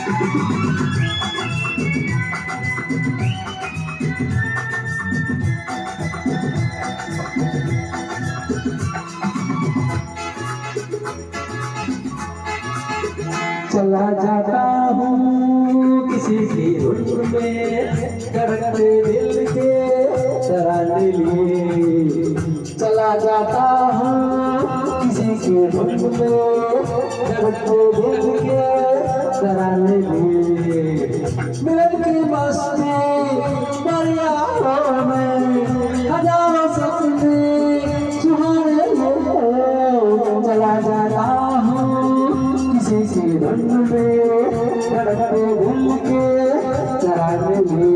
चला जाता हूँ किसी की धुन में धड़कते दिल के तराने लिए। चला जाता हूँ किसी की धुन में धड़कते दिल के तराने लिए। मिलन की मस्ती दरियाओं में हजारों सपने सुहाने हो। चला जाता हूँ किसी की धुन में धड़कते दिल के तराने में।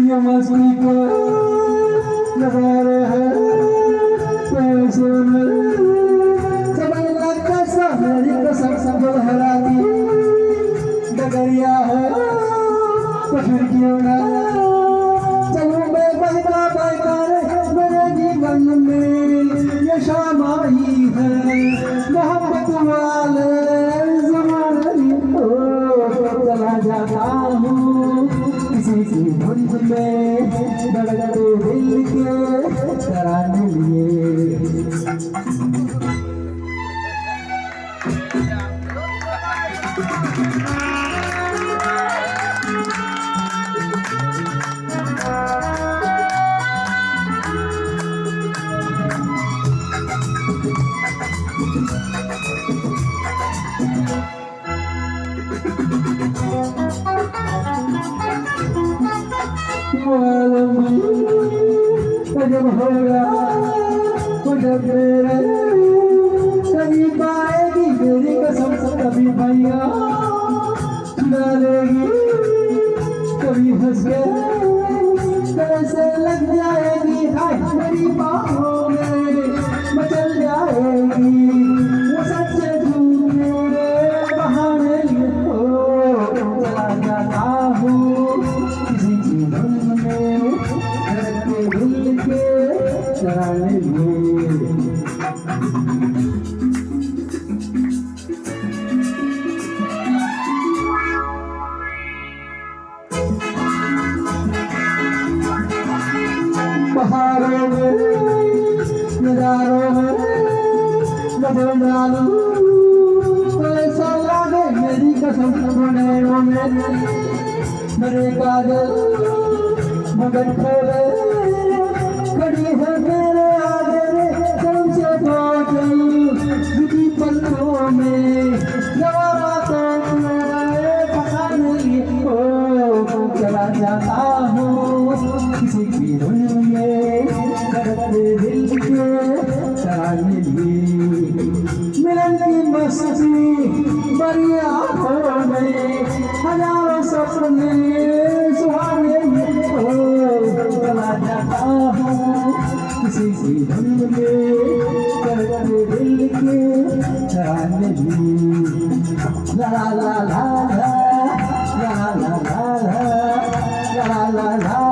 ये मस्ती को नजारे हैं पैसे में समझ लगता सब मेरी कसम सब हरा दी डगरिया है तो फिर क्यों ना चलूं मैं बहका बहका मेरे जीवन में ये शाम आई है मोहब्बत वाले ज़माने को। चला जाता हूँ किसी की धुन में धड़कते दिल के तराने लिए। जब होगा वो जब मेरे कभी पाएगी मेरी कसम से कभी भैया चुरा लेगी कभी हंस के कैसे लग जाएगी हाय मेरी बाहों में मचल जाएगी वो सच्चे झूठे बहाने हो। चला जाता हूँ किसी की धुन में दिल के तराने में। पहाड़ों में नजारों में नजर डालूं तो ऐसा लागे मेरी कसम नैनों में मेरे काजल मगर खोले खड़ी है मेरे आगे कौन से बादल झुकी पलकों में जवाबातों में फसाने को। चला जाता हूँ किसी की धुन में धड़कते दिल के तराने लिए। मिलन की मस्ती बड़ी आँखों में हजारों सपने सुहाने हो। चला जाता हूँ किसी की धुन में धड़कते दिल के तराने लिए। ला ला ला ला ला ला ला ला ला ला ला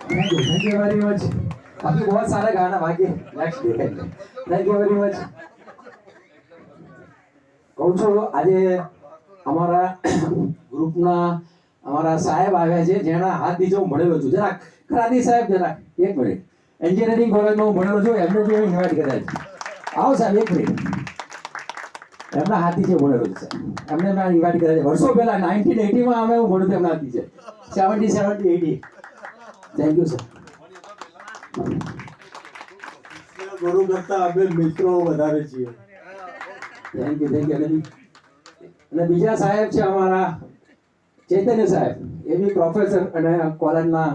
थैंक यू वेरी मच। अभी बहुत सारा गाना बाकी नेक्स्ट देखेंगे। Thank you very much. કહું છું આજે અમારા ગ્રુપના અમારા સાહેબ આવ્યા છે જેના હાથ નીચે હું ભણેલો છું જરાક ખરાદી સાહેબ જરાક એક મિનિટ એન્જિનિયરિંગ કોલેજમાં હું ભણેલો છું એમને બી ઇન્વાઇટ કર્યા છે આવો સાહેબ એક મિનિટ એમના હાથ નીચે ભણેલો છે એમને મેં ઇન્વાઇટ કર્યા છે વર્ષો પહેલા 1980માં અમે હું ભણ્યો એમના હાથ નીચે 70 80 થેન્ક યુ સર ગુરુ કરતા અમે મિત્રો વધારે છીએ થેન્ક યુ અને અને બીજા સાહેબ છે અમારા ચૈતન્ય સાહેબ, એ બી પ્રોફેસર અને કોલેજના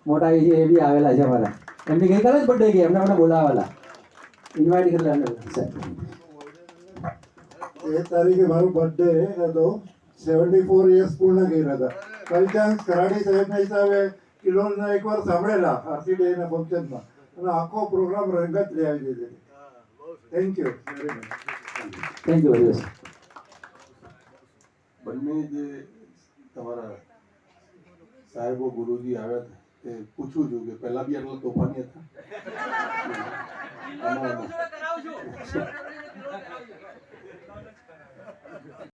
મોટા એ છે, એ બી આવેલા છે અમારા. એમની ગઈકાલે જ બર્થડે ગઈ, એમને મને બોલાવેલા, ઇન્વાઇટ કરેલા એમને સાહેબ. 1 તારીખે મારો બર્થડે હતો, 74 યર્સ પૂર્ણ કર્યા હતા. બાય ચાન્સ કરાડી સાહેબના હિસાબે કિલોલના એકવાર સાંભળેલા આરસી ડેના ફંક્શનમાં, અને આખો પ્રોગ્રામ રંગત લઈ આવી દીધી. Thank you very much. Thank you very much. બંને જે તમારા સાહેબો ગુરુજી આવ્યા હતા તે પૂછું છું કે પહેલા બી આટલા તોફાની હતા?